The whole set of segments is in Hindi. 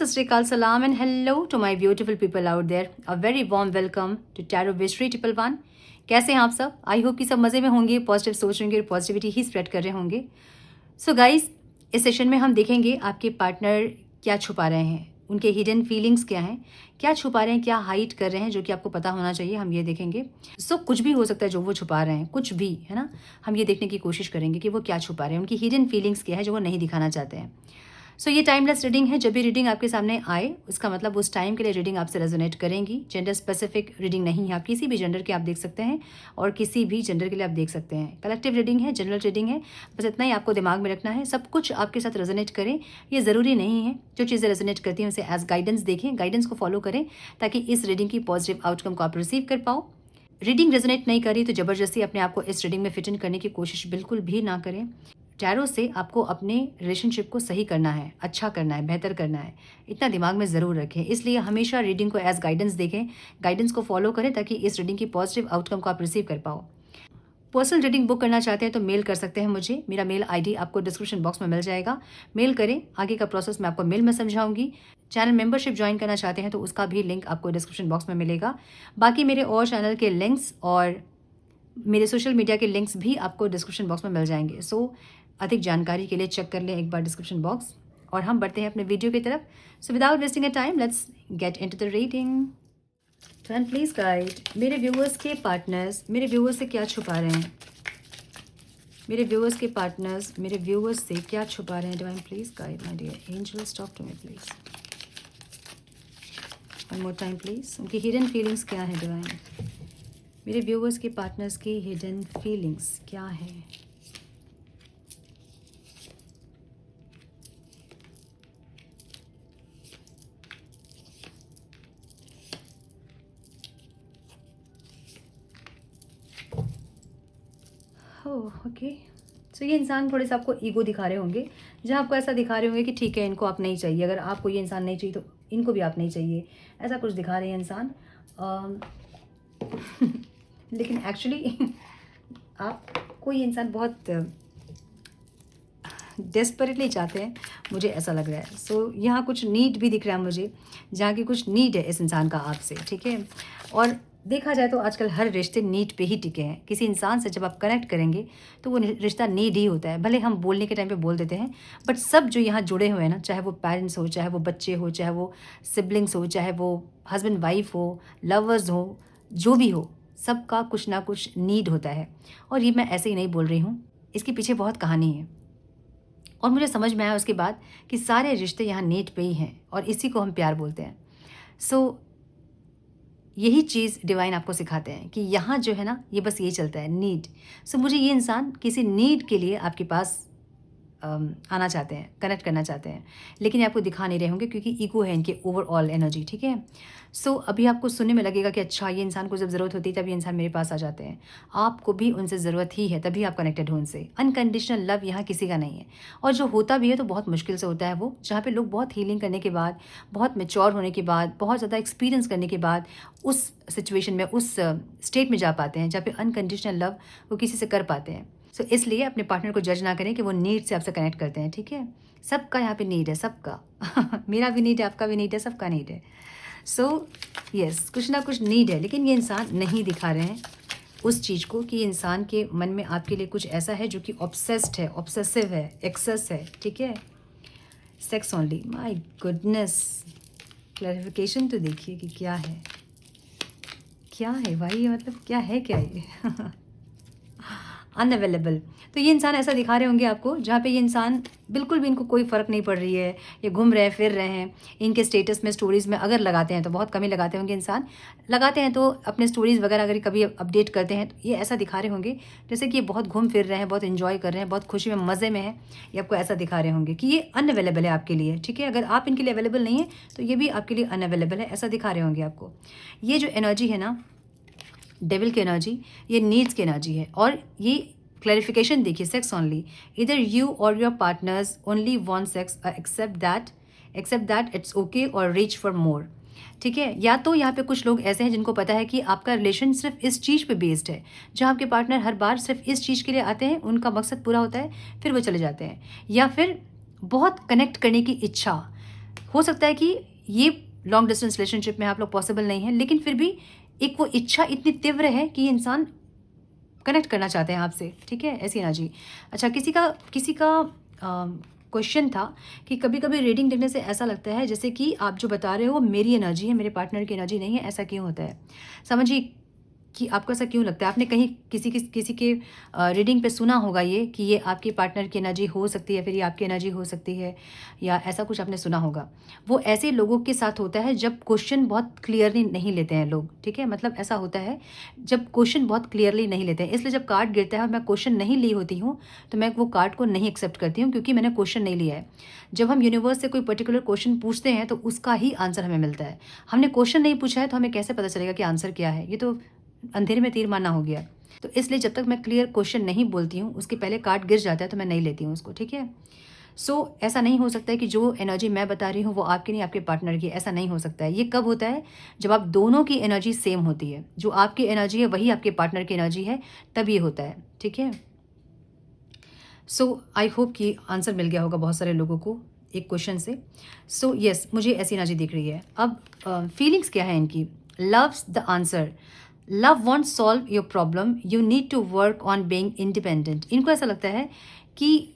सत श्री अकाल, सलाम and hello to my beautiful people out there. A very warm welcome to tarot wish 311। कैसे हैं आप सब? आई होप कि सब मज़े में होंगे, पॉजिटिव सोच रहे होंगे और पॉजिटिविटी ही स्प्रेड कर रहे होंगे। सो गाइज, इस सेशन में हम देखेंगे आपके पार्टनर क्या छुपा रहे हैं, उनके हिडन फीलिंग्स क्या हैं, क्या छुपा रहे हैं, क्या हाइड कर रहे हैं, जो कि आपको पता होना चाहिए। हम ये देखेंगे। सो कुछ भी हो सकता है जो वो छुपा रहे हैं, कुछ भी, है ना। हम ये देखने की कोशिश करेंगे कि वो क्या छुपा रहे हैं, उनकी हिडन फीलिंग्स क्या है जो वो नहीं दिखाना चाहते हैं। सो ये टाइमलेस रीडिंग है। जब भी रीडिंग आपके सामने आए, उसका मतलब उस टाइम के लिए रीडिंग आपसे रेजोनेट करेंगी। जेंडर स्पेसिफिक रीडिंग नहीं है, आप किसी भी जेंडर के आप देख सकते हैं और किसी भी जेंडर के लिए आप देख सकते हैं। कलेक्टिव रीडिंग है, जनरल रीडिंग है, बस इतना ही आपको दिमाग में रखना है। सब कुछ आपके साथ रेजोनेट करें ये ज़रूरी नहीं है। जो चीज़ें रेजोनेट करती हैं उसे एज गाइडेंस देखें, गाइडेंस को फॉलो करें ताकि इस रीडिंग की पॉजिटिव आउटकम को आप रिसीव कर पाओ। रीडिंग रेजोनेट नहीं करी तो ज़बरदस्ती अपने आप को इस रीडिंग में फिट इन करने की कोशिश बिल्कुल भी ना करें। टैरो से आपको अपने रिलेशनशिप को सही करना है, अच्छा करना है, बेहतर करना है, इतना दिमाग में ज़रूर रखें। इसलिए हमेशा रीडिंग को एज गाइडेंस देखें, गाइडेंस को फॉलो करें ताकि इस रीडिंग की पॉजिटिव आउटकम को आप रिसीव कर पाओ। पर्सनल रीडिंग बुक करना चाहते हैं तो मेल कर सकते हैं मुझे। मेरा मेल आईडी आपको डिस्क्रिप्शन बॉक्स में मिल जाएगा, मेल करें। आगे का प्रोसेस मैं आपको मेल में समझाऊंगी। चैनल मेंबरशिप ज्वाइन करना चाहते हैं तो उसका भी लिंक आपको डिस्क्रिप्शन बॉक्स में मिलेगा। बाकी मेरे और चैनल के लिंक्स और मेरे सोशल मीडिया के लिंक्स भी आपको डिस्क्रिप्शन बॉक्स में मिल जाएंगे। सो अधिक जानकारी के लिए चेक कर लें एक बार डिस्क्रिप्शन बॉक्स। और हम बढ़ते हैं अपने वीडियो की तरफ। So without wasting a time, let's get into the reading. And please guide मेरे व्यूअर्स के पार्टनर्स मेरे व्यूअर्स से क्या छुपा रहे हैं, मेरे व्यूअर्स के पार्टनर्स मेरे व्यूअर्स से क्या छुपा रहे हैं। Divine please guide my dear angels, talk to me please. One more time please. उनकी हिडन फीलिंग्स क्या है डिवाइन? मेरे व्यूअर्स के पार्टनर्स की हिडन फीलिंग्स क्या है? ओके। सो ये इंसान थोड़े से आपको ईगो दिखा रहे होंगे, जहाँ आपको ऐसा दिखा रहे होंगे कि ठीक है इनको आप नहीं चाहिए, अगर आपको ये इंसान नहीं चाहिए तो इनको भी आप नहीं चाहिए, ऐसा कुछ दिखा रहे हैं इंसान। लेकिन एक्चुअली आपको ये इंसान बहुत डेस्परेटली चाहते हैं, मुझे ऐसा लग रहा है। सो यहाँ कुछ नीड भी दिख रहा है मुझे, जहाँ की कुछ नीड है इस इंसान का आपसे, ठीक है। और देखा जाए तो आजकल हर रिश्ते नीड पे ही टिके हैं। किसी इंसान से जब आप कनेक्ट करेंगे तो वो रिश्ता नीड ही होता है। भले हम बोलने के टाइम पे बोल देते हैं, बट सब जो यहाँ जुड़े हुए हैं ना, चाहे वो पेरेंट्स हो, चाहे वो बच्चे हो, चाहे वो सिबलिंग्स हो, चाहे वो हस्बैंड वाइफ हो, लवर्स हो, जो भी हो, सबका कुछ ना कुछ नीड होता है। और ये मैं ऐसे ही नहीं बोल रही हूँ, इसके पीछे बहुत कहानी है। और मुझे समझ में आया उसके बाद कि सारे रिश्ते यहाँ नीड पे ही हैं और इसी को हम प्यार बोलते हैं। सो यही चीज़ डिवाइन आपको सिखाते हैं कि यहाँ जो है ना, ये बस यही चलता है, नीड। सो मुझे ये इंसान किसी नीड के लिए आपके पास आना चाहते हैं, कनेक्ट करना चाहते हैं, लेकिन ये आपको दिखा नहीं रहे होंगे क्योंकि ईगो है इनके ओवरऑल एनर्जी, ठीक है। सो अभी आपको सुनने में लगेगा कि अच्छा, ये इंसान को जब ज़रूरत होती है तब ये इंसान मेरे पास आ जाते हैं। आपको भी उनसे ज़रूरत ही है, तभी आप कनेक्टेड हो उनसे। अनकंडीशनल लव यहाँ किसी का नहीं है, और जो होता भी है तो बहुत मुश्किल से होता है वो, जहाँ पे लोग बहुत हीलिंग करने के बाद, बहुत मेच्योर होने के बाद, बहुत ज़्यादा एक्सपीरियंस करने के बाद उस सिचुएशन में, उस स्टेट में जा पाते हैं जहाँ पे अनकंडीशनल लव वो किसी से कर पाते हैं। सो इसलिए अपने पार्टनर को जज ना करें कि वो नीड से आपसे कनेक्ट करते हैं, ठीक है। सबका यहाँ पे नीड है, सबका मेरा भी नीड है, आपका भी नीड है, सबका नीड है। सो यस, कुछ ना कुछ नीड है, लेकिन ये इंसान नहीं दिखा रहे हैं उस चीज़ को कि इंसान के मन में आपके लिए कुछ ऐसा है जो कि ऑब्सेस्ड है, ऑब्सेसिव है, एक्सेस है, ठीक है। Sex only, my goodness. Clarification तो देखिए कि क्या है, क्या है भाई, ये मतलब क्या है, क्या ये अनअवेलेबल। तो ये इंसान ऐसा दिखा रहे होंगे आपको जहाँ पे ये इंसान बिल्कुल भी, इनको कोई फ़र्क नहीं पड़ रही है, ये घूम रहे फिर रहे हैं। इनके स्टेटस में, स्टोरीज़ में अगर लगाते हैं तो बहुत कम ही लगाते होंगे इंसान, लगाते हैं तो अपने स्टोरीज़ वगैरह अगर कभी अपडेट करते हैं तो ये ऐसा दिखा रहे होंगे जैसे कि ये बहुत घूम फिर रहे हैं, बहुत इन्जॉय कर रहे हैं, बहुत खुशी में, मज़े में है। ये आपको ऐसा दिखा रहे होंगे कि ये अनअवेलेबल है आपके लिए, ठीक है। अगर आप इनके लिए अवेलेबल नहीं है तो ये भी आपके लिए अनअवेलेबल है, ऐसा दिखा रहे होंगे आपको। ये जो एनर्जी है ना, डेविल की एनर्जी, ये नीड्स की एनर्जी है। और ये क्लैरिफिकेशन देखिए, सेक्स ओनली, इधर you or your partners only want sex, accept that it's okay or reach for more, ठीक है। या तो यहाँ पे कुछ लोग ऐसे हैं जिनको पता है कि आपका रिलेशन सिर्फ इस चीज़ पे बेस्ड है, जहाँ आपके पार्टनर हर बार सिर्फ इस चीज़ के लिए आते हैं, उनका मकसद पूरा होता है, फिर वो चले जाते हैं। या फिर बहुत कनेक्ट करने की इच्छा, हो सकता है कि ये लॉन्ग डिस्टेंस रिलेशनशिप में आप लोग पॉसिबल नहीं है, लेकिन फिर भी एक वो इच्छा इतनी तीव्र है कि इंसान कनेक्ट करना चाहते हैं आपसे, ठीक है, ऐसी एनर्जी। अच्छा, किसी का क्वेश्चन था कि कभी कभी रीडिंग देखने से ऐसा लगता है जैसे कि आप जो बता रहे हो वो मेरी एनर्जी है, मेरे पार्टनर की एनर्जी नहीं है, ऐसा क्यों होता है? समझिए कि आपको ऐसा क्यों लगता है। आपने कहीं किसी के रीडिंग पे सुना होगा ये कि ये आपके पार्टनर की एनर्जी हो सकती है, फिर ये आपकी एनर्जी हो सकती है, या ऐसा कुछ आपने सुना होगा। वो ऐसे लोगों के साथ होता है जब क्वेश्चन बहुत क्लियरली नहीं लेते हैं लोग, ठीक है, मतलब ऐसा होता है जब क्वेश्चन बहुत क्लियरली नहीं लेते हैं। इसलिए जब कार्ड गिरता है और मैं क्वेश्चन नहीं ली होती हूँ तो मैं वो कार्ड को नहीं एक्सेप्ट करती हूँ, क्योंकि मैंने क्वेश्चन नहीं लिया है। जब हम यूनिवर्स से कोई पर्टिकुलर क्वेश्चन पूछते हैं तो उसका ही आंसर हमें मिलता है। हमने क्वेश्चन नहीं पूछा है तो हमें कैसे पता चलेगा कि आंसर क्या है? ये तो अंधेरे में तीर मारना हो गया। तो इसलिए जब तक मैं क्लियर क्वेश्चन नहीं बोलती हूँ, उसके पहले कार्ड गिर जाता है तो मैं नहीं लेती हूँ उसको, ठीक है। ऐसा नहीं हो सकता है कि जो एनर्जी मैं बता रही हूँ वो आपकी नहीं, आपके पार्टनर की, ऐसा नहीं हो सकता है। ये कब होता है? जब आप दोनों की एनर्जी सेम होती है। जो आपकी एनर्जी है वही आपके पार्टनर की एनर्जी है, तब ये होता है, ठीक है। आई होप कि आंसर मिल गया होगा बहुत सारे लोगों को एक क्वेश्चन से। यस, मुझे ऐसी एनर्जी दिख रही है। अब फीलिंग्स क्या है इनकी? Love's the answer. Love won't solve your problem, you need to work on being independent. इनको ऐसा लगता है कि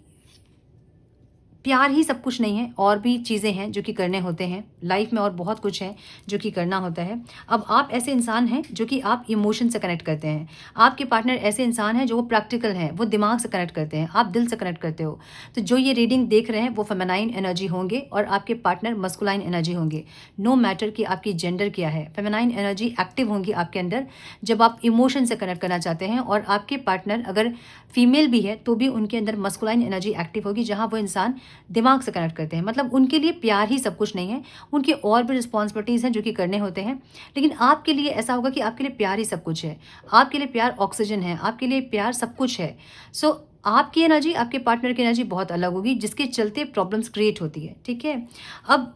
प्यार ही सब कुछ नहीं है, और भी चीज़ें हैं जो कि करने होते हैं लाइफ में, और बहुत कुछ है जो कि करना होता है। अब आप ऐसे इंसान हैं जो कि आप इमोशन से कनेक्ट करते हैं। आपके पार्टनर ऐसे इंसान हैं जो वो प्रैक्टिकल हैं, वो दिमाग से कनेक्ट करते हैं, आप दिल से कनेक्ट करते हो। तो जो ये रीडिंग देख रहे हैं वो फेमिनाइन एनर्जी होंगे और आपके पार्टनर मस्कुलाइन एनर्जी होंगे। नो मैटर कि आपकी जेंडर क्या है, फेमिनाइन एनर्जी एक्टिव होंगी आपके अंदर जब आप इमोशन से कनेक्ट करना चाहते हैं। और आपके पार्टनर अगर फीमेल भी है तो भी उनके अंदर मस्कुलाइन एनर्जी एक्टिव होगी, जहाँ वो इंसान दिमाग से कनेक्ट करते हैं। मतलब उनके लिए प्यार ही सब कुछ नहीं है, उनके और भी रिस्पॉन्सिबिलिटीज़ हैं जो कि करने होते हैं। लेकिन आपके लिए ऐसा होगा कि आपके लिए प्यार ही सब कुछ है, आपके लिए प्यार ऑक्सीजन है, आपके लिए प्यार सब कुछ है। आपकी एनर्जी आपके पार्टनर की एनर्जी बहुत अलग होगी, जिसके चलते प्रॉब्लम्स क्रिएट होती है, ठीक है। अब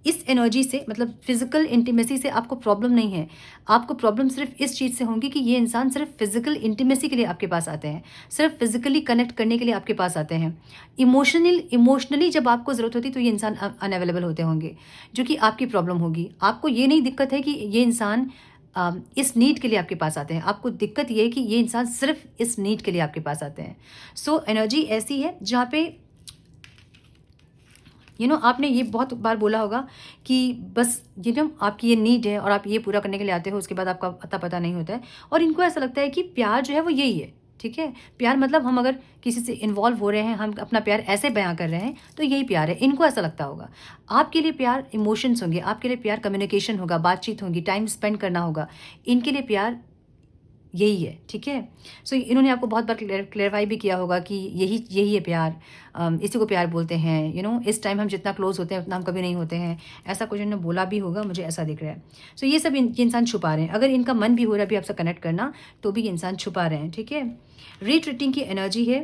इस एनर्जी से, मतलब फिजिकल इंटीमेसी से आपको प्रॉब्लम नहीं है। आपको प्रॉब्लम सिर्फ इस चीज़ से होंगी कि ये इंसान सिर्फ फिजिकल इंटीमेसी के लिए आपके पास आते हैं, सिर्फ फिजिकली कनेक्ट करने के लिए आपके पास आते हैं। इमोशनली जब आपको ज़रूरत होती तो ये इंसान अनअवेलेबल होते होंगे, जो कि आपकी प्रॉब्लम होगी। आपको ये नहीं दिक्कत है कि ये इंसान इस नीड के लिए आपके पास आते हैं, आपको दिक्कत ये है कि ये इंसान सिर्फ इस नीड के लिए आपके पास आते हैं। एनर्जी ऐसी है जहाँ पे आपने ये बहुत बार बोला होगा कि बस आपकी ये नीड है और आप ये पूरा करने के लिए आते हो, उसके बाद आपका अता पता नहीं होता है। और इनको ऐसा लगता है कि प्यार जो है वो यही है, ठीक है। प्यार मतलब हम अगर किसी से इन्वॉल्व हो रहे हैं, हम अपना प्यार ऐसे बयां कर रहे हैं तो यही प्यार है, इनको ऐसा लगता होगा। आपके लिए प्यार इमोशंस होंगे, आपके लिए प्यार कम्युनिकेशन होगा, बातचीत होगी, टाइम स्पेंड करना होगा। इनके लिए प्यार यही है, ठीक है। इन्होंने आपको बहुत बार क्लेरिफाई भी किया होगा कि यही है प्यार, इसी को प्यार बोलते हैं। इस टाइम हम जितना क्लोज होते हैं उतना हम कभी नहीं होते हैं, ऐसा कुछ इन्होंने बोला भी होगा, मुझे ऐसा दिख रहा है। ये सब ये इंसान छुपा रहे हैं। अगर इनका मन भी हो रहा है भी आपसे कनेक्ट करना, तो भी ये इंसान छुपा रहे हैं, ठीक है। रिट्रीटिंग की एनर्जी है।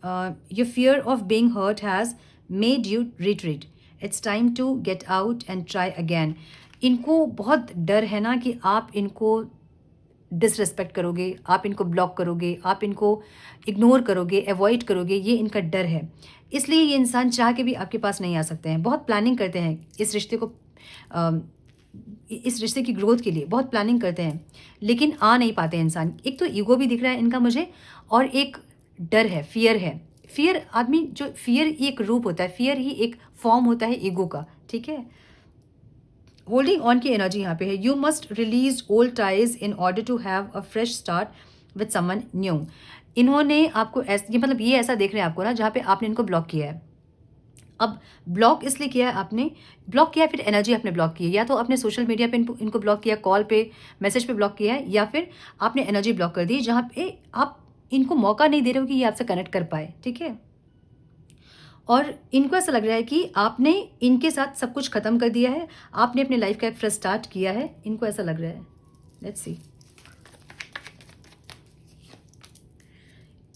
Your fear of being hurt has made you retreat, it's time to get out and try again. इनको बहुत डर है ना कि आप इनको डिसरिस्पेक्ट करोगे, आप इनको ब्लॉक करोगे, आप इनको इग्नोर करोगे, अवॉइड करोगे, ये इनका डर है। इसलिए ये इंसान चाह के भी आपके पास नहीं आ सकते हैं। बहुत प्लानिंग करते हैं इस रिश्ते को, इस रिश्ते की ग्रोथ के लिए बहुत प्लानिंग करते हैं, लेकिन आ नहीं पाते इंसान। एक तो ईगो भी दिख रहा है इनका मुझे, और एक डर है, फियर है। फियर आदमी जो फियर ही एक रूप होता है, फियर ही एक फॉर्म होता है ईगो का, ठीक है। होल्डिंग ऑन की एनर्जी यहाँ पे है। You must release old ties in order to have a fresh start with someone new. इन्होंने आपको ये ऐसा देख रहे हैं आपको ना, जहाँ पे आपने इनको ब्लॉक किया है। अब ब्लॉक इसलिए किया है, आपने ब्लॉक किया है, फिर एनर्जी आपने ब्लॉक की है। या तो आपने सोशल मीडिया पे इनको ब्लॉक किया, कॉल पे, मैसेज पे ब्लॉक किया है, या फिर आपने एनर्जी ब्लॉक कर दी, जहाँ पे आप इनको मौका नहीं दे रहे हो कि ये आपसे कनेक्ट कर पाए, ठीक है। और इनको ऐसा लग रहा है कि आपने इनके साथ सब कुछ खत्म कर दिया है, आपने अपने लाइफ का एक फ्रेश स्टार्ट किया है, इनको ऐसा लग रहा है। Let's see.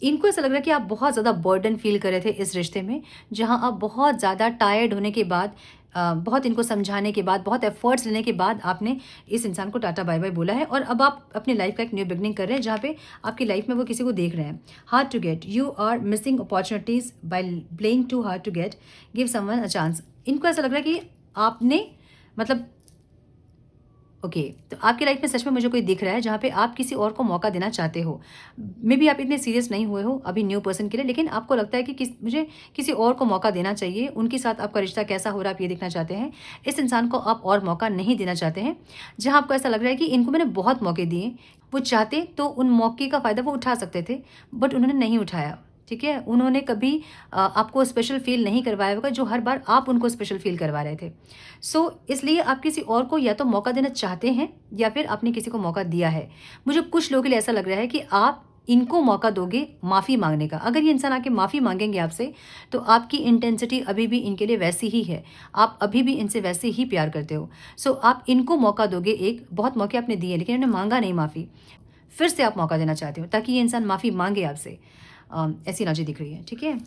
इनको ऐसा लग रहा है कि आप बहुत ज़्यादा बर्डन फील कर रहे थे इस रिश्ते में, जहाँ आप बहुत ज़्यादा टायर्ड होने के बाद, बहुत इनको समझाने के बाद, बहुत एफर्ट्स लेने के बाद आपने इस इंसान को टाटा बाय बाय बोला है और अब आप अपनी लाइफ का एक न्यू बिगनिंग कर रहे हैं, जहाँ पे आपकी लाइफ में वो किसी को देख रहे हैं। Hard to get, you are missing opportunities by playing too hard to get, give someone a chance. इनको ऐसा लग रहा है कि आपने मतलब ओके तो आपकी लाइफ में सच में मुझे कोई दिख रहा है जहाँ पे आप किसी और को मौका देना चाहते हो। मे बी आप इतने सीरियस नहीं हुए हो अभी न्यू पर्सन के लिए, लेकिन आपको लगता है कि मुझे किसी और को मौका देना चाहिए, उनके साथ आपका रिश्ता कैसा हो रहा है आप ये देखना चाहते हैं। इस इंसान को आप और मौका नहीं देना चाहते हैं, जहाँ आपको ऐसा लग रहा है कि इनको मैंने बहुत मौके दिए, वो चाहते तो उन मौके का फ़ायदा वो उठा सकते थे, बट उन्होंने नहीं उठाया। ठीक है, उन्होंने कभी आपको स्पेशल फील नहीं करवाया होगा जो हर बार आप उनको स्पेशल फील करवा रहे थे। सो इसलिए आप किसी और को या तो मौका देना चाहते हैं या फिर आपने किसी को मौका दिया है। मुझे कुछ लोगों के लिए ऐसा लग रहा है कि आप इनको मौका दोगे माफ़ी मांगने का। अगर ये इंसान आके माफ़ी मांगेंगे आपसे, तो आपकी इंटेंसिटी अभी भी इनके लिए वैसी ही है, आप अभी भी इनसे वैसे ही प्यार करते हो। सो आप इनको मौका दोगे, एक बहुत मौके आपने दिए लेकिन इन्होंने मांगा नहीं माफ़ी, फिर से आप मौका देना चाहते हो ताकि ये इंसान माफ़ी मांगे आपसे। ऐसी एनर्जी दिख रही है। ठीक है,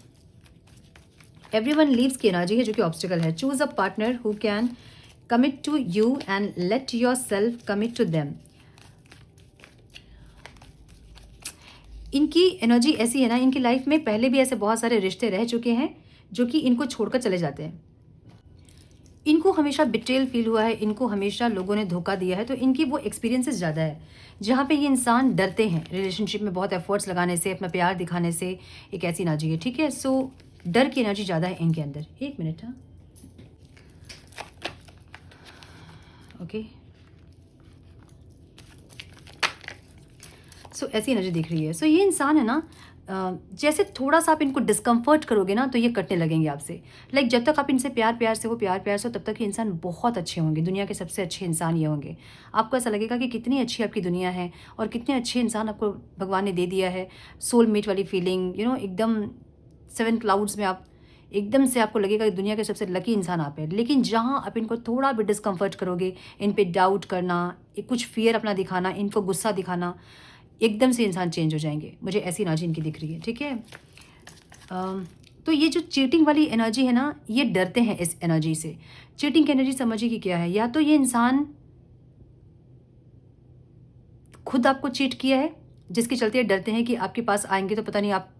एवरीवन लीव्स की एनर्जी है जो कि ऑब्स्टिकल है। Choose a partner who can commit to you and let yourself commit to them. इनकी एनर्जी ऐसी है ना, इनकी लाइफ में पहले भी ऐसे बहुत सारे रिश्ते रह चुके हैं जो कि इनको छोड़कर चले जाते हैं। इनको हमेशा बिट्रेल फील हुआ है, इनको हमेशा लोगों ने धोखा दिया है, तो इनकी वो एक्सपीरियंसेस ज़्यादा है जहाँ पे ये इंसान डरते हैं रिलेशनशिप में बहुत एफर्ट्स लगाने से, अपना प्यार दिखाने से। एक ऐसी एनर्जी है। ठीक है, सो डर की एनर्जी ज़्यादा है इनके अंदर। एक मिनट, हाँ ओके। सो ऐसी एनर्जी दिख रही है। सो ये इंसान है ना, जैसे थोड़ा सा आप इनको डिस्कम्फर्ट करोगे ना तो ये कटने लगेंगे आपसे। लाइक जब तक आप इनसे प्यार प्यार से हो, प्यार प्यार से हो, तब तक ये इंसान बहुत अच्छे होंगे, दुनिया के सबसे अच्छे इंसान ये होंगे। आपको ऐसा लगेगा कि कितनी अच्छी आपकी दुनिया है और कितने अच्छे इंसान आपको भगवान ने दे दिया है। सोलमेट वाली फीलिंग, एकदम 7 क्लाउड्स में आप एकदम से आपको लगेगा कि दुनिया के सबसे लकी इंसान आप हैं। लेकिन जहाँ आप इनको थोड़ा भी डिस्कम्फर्ट करोगे, इन पे डाउट करना, कुछ फियर अपना दिखाना, इनको गुस्सा दिखाना, एकदम से इंसान चेंज हो जाएंगे। मुझे ऐसी एनर्जी इनकी दिख रही है। ठीक है, तो ये जो चीटिंग वाली एनर्जी है ना, ये डरते हैं इस एनर्जी से। चीटिंग की एनर्जी समझिए कि क्या है, या तो ये इंसान खुद आपको चीट किया है जिसके चलते ये डरते हैं कि आपके पास आएंगे तो पता नहीं आप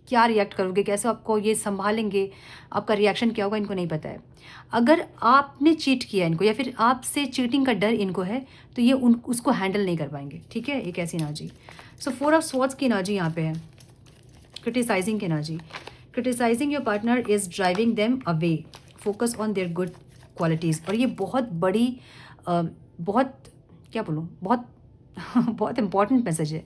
क्या रिएक्ट करोगे, कैसे आपको ये संभालेंगे, आपका रिएक्शन क्या होगा, इनको नहीं पता है। अगर आपने चीट किया इनको या फिर आपसे चीटिंग का डर इनको है, तो ये उसको हैंडल नहीं कर पाएंगे। ठीक है, एक ऐसी एनर्जी। सो 4 ऑफ स्वॉर्ड्स की एनर्जी यहाँ पे है। क्रिटिसाइजिंग की energy. Criticising your partner is driving them away, focus on their good qualities. और ये बहुत बड़ी बहुत क्या बोलूँ, बहुत बहुत इंपॉर्टेंट मैसेज है।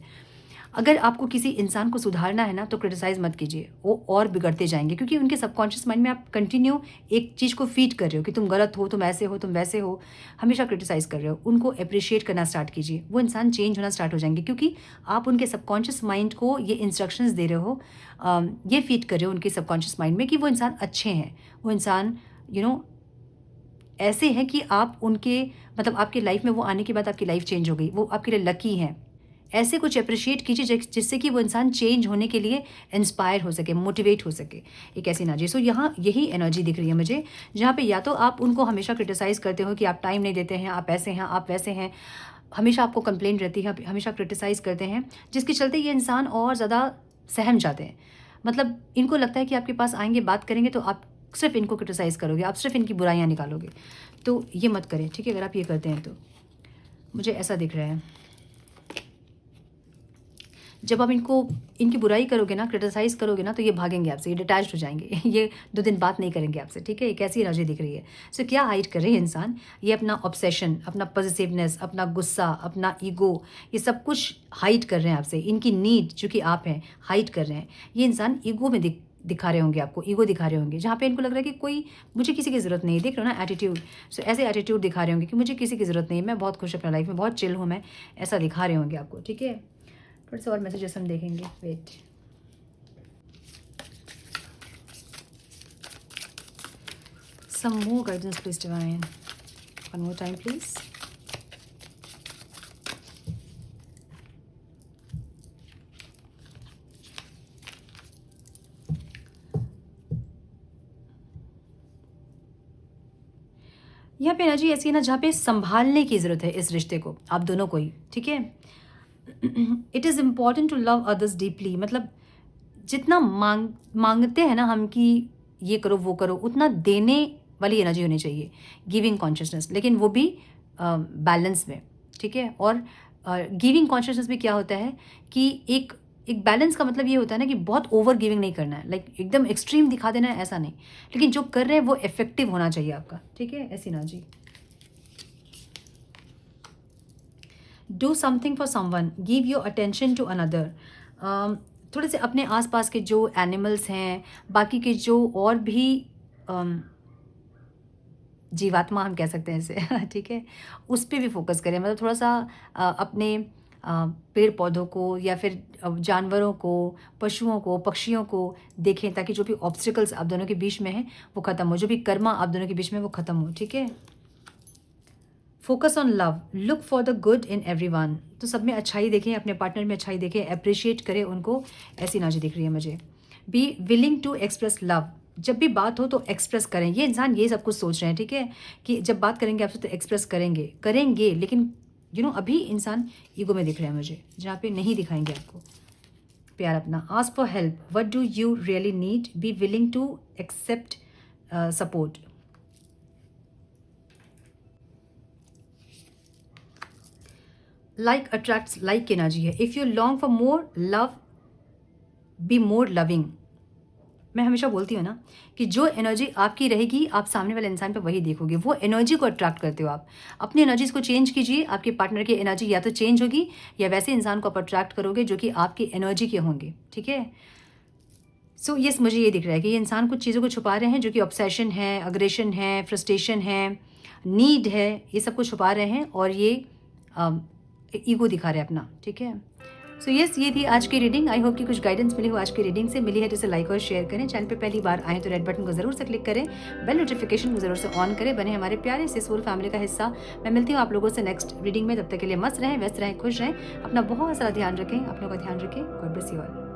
अगर आपको किसी इंसान को सुधारना है ना, तो क्रिटिसाइज़ मत कीजिए, वो और बिगड़ते जाएंगे, क्योंकि उनके सबकॉन्शियस माइंड में आप कंटिन्यू एक चीज़ को फीड कर रहे हो कि तुम गलत हो, तुम ऐसे हो, तुम वैसे हो, हमेशा क्रिटिसाइज़ कर रहे हो। उनको अप्रिशिएट करना स्टार्ट कीजिए, वो इंसान चेंज होना स्टार्ट हो जाएंगे, क्योंकि आप उनके सबकॉन्शियस माइंड को ये इंस्ट्रक्शंस दे रहे हो, ये फीड कर रहे हो उनके सबकॉन्शियस माइंड में कि वो इंसान अच्छे हैं, वो इंसान ऐसे हैं कि आप उनके मतलब आपकी लाइफ में वो आने के बाद आपकी लाइफ चेंज हो गई, वो आपके लिए लकी हैं। ऐसे कुछ अप्रिशिएट कीजिए जिससे कि वो इंसान चेंज होने के लिए इंस्पायर हो सके, मोटिवेट हो सके। एक ऐसी एनर्जी। सो यहाँ यही एनर्जी दिख रही है मुझे, जहाँ पे या तो आप उनको हमेशा क्रिटिसाइज़ करते हो कि आप टाइम नहीं देते हैं, आप ऐसे हैं, आप वैसे हैं, हमेशा आपको कंप्लेंट रहती है, हमेशा क्रिटिसाइज़ करते हैं, जिसके चलते ये इंसान और ज़्यादा सहम जाते हैं। मतलब इनको लगता है कि आपके पास आएंगे, बात करेंगे, तो आप सिर्फ इनको क्रिटिसाइज़ करोगे, आप सिर्फ इनकी बुराइयाँ निकालोगे। तो ये मत करें। ठीक है, अगर आप ये करते हैं तो मुझे ऐसा दिख रहा है। जब आप इनकी बुराई करोगे ना, क्रिटिसाइज़ करोगे ना, तो ये भागेंगे आपसे, ये डिटैच्ड हो जाएंगे, ये 2 दिन बात नहीं करेंगे आपसे। ठीक है, एक ऐसी एनर्जी दिख रही है। सो क्या हाइड कर रहे हैं इंसान, ये अपना ऑब्सेशन, अपना पॉजिटिवनेस, अपना गुस्सा, अपना ईगो, ये सब कुछ हाइड कर रहे हैं आपसे। इनकी नीड जो कि आप हैं, हाइड कर रहे हैं। ये इंसान ईगो में दिखा रहे होंगे आपको, ईगो दिखा रहे होंगे, जहाँ पे इनको लग रहा है कि मुझे किसी की ज़रूरत नहीं है। देख रहे हो ना एटीट्यूड। सो ऐसे एटीट्यूड दिखा रहे होंगे कि मुझे किसी की ज़रूरत नहीं है, मैं बहुत खुश अपना लाइफ में, बहुत चिल हूँ मैं, ऐसा दिखा रहे होंगे आपको। ठीक है, थोड़े से और मैसेजेस हम देखेंगे। Wait, some more guidance please divine, one more time please. यहाँ पे एनर्जी ऐसी है ना जहाँ पे संभालने की ज़रूरत है इस रिश्ते को, आप दोनों को ही, ठीक है। It is important to love others deeply, मतलब जितना मांगते हैं ना हम कि ये करो वो करो, उतना देने वाली एनर्जी होनी चाहिए, गिविंग कॉन्शियसनेस, लेकिन वो भी बैलेंस में, ठीक है। और गिविंग कॉन्शियसनेस में क्या होता है कि एक बैलेंस का मतलब ये होता है ना कि बहुत ओवर गिविंग नहीं करना है, लाइक एकदम एक्सट्रीम दिखा देना है, ऐसा नहीं, लेकिन जो कर रहे हैं वो इफेक्टिव होना चाहिए आपका, ठीक है। ऐसी एनर्जी। Do something for someone, give your attention to another. थोड़े से अपने आसपास के जो एनिमल्स हैं, बाकी के जो और भी जीवात्मा हम कह सकते हैं इसे, ठीक है, उस पे भी फोकस करें, मतलब थोड़ा सा अपने पेड़ पौधों को या फिर जानवरों को, पशुओं को, पक्षियों को देखें, ताकि जो भी ऑब्स्टिकल्स आप दोनों के बीच में हैं वो ख़त्म हो, जो भी कर्मा आप दोनों के बीच में वो ख़त्म हो, ठीक है। Focus on love, look for the good in everyone, तो सब में अच्छाई देखें, अपने पार्टनर में अच्छाई देखें, अप्रिशिएट करें उनको, ऐसी एनर्जी दिख रही है मुझे। Be willing to express love, जब भी बात हो तो एक्सप्रेस करें, ये इंसान ये सब कुछ सोच रहे हैं, ठीक है, कि जब बात करेंगे आपसे तो एक्सप्रेस करेंगे, लेकिन अभी इंसान ईगो में दिख रहा है मुझे, जहाँ पे नहीं दिखाएंगे आपको प्यार अपना। Ask for help, what do you really need, be willing to accept support. Like attracts like की एनर्जी है। If you long for more love, be more loving. मैं हमेशा बोलती हूँ ना कि जो एनर्जी आपकी रहेगी आप सामने वाले इंसान पे वही देखोगे, वो एनर्जी को अट्रैक्ट करते हो आप। अपनी एनर्जीज को चेंज कीजिए, आपके पार्टनर की एनर्जी या तो चेंज होगी या वैसे इंसान को आप अट्रैक्ट करोगे जो कि आपकी एनर्जी के होंगे, ठीक है। सो यस, मुझे ये दिख रहा है कि ये इंसान कुछ चीज़ों को छुपा रहे हैं, जो कि ऑब्सेशन है, अग्रेशन है, फ्रस्ट्रेशन है, नीड है, ये सब कुछ छुपा रहे हैं और ये ईगो दिखा रहे हैं अपना, ठीक है। सो यस, ये थी आज की रीडिंग। आई होप कि कुछ गाइडेंस मिली हो आज की रीडिंग से। मिली है तो इसे लाइक और शेयर करें। चैनल पे पहली बार आए तो रेड बटन को जरूर से क्लिक करें, बेल नोटिफिकेशन को जरूर से ऑन करें, बने हमारे प्यारे से सोल फैमिली का हिस्सा। मैं मिलती हूँ आप लोगों से नेक्स्ट रीडिंग में, तब तक के लिए मस्त रहें, व्यस्त रहें, खुश रहें, अपना बहुत सारा ध्यान रखें, अपनों का ध्यान रखें। God bless you all.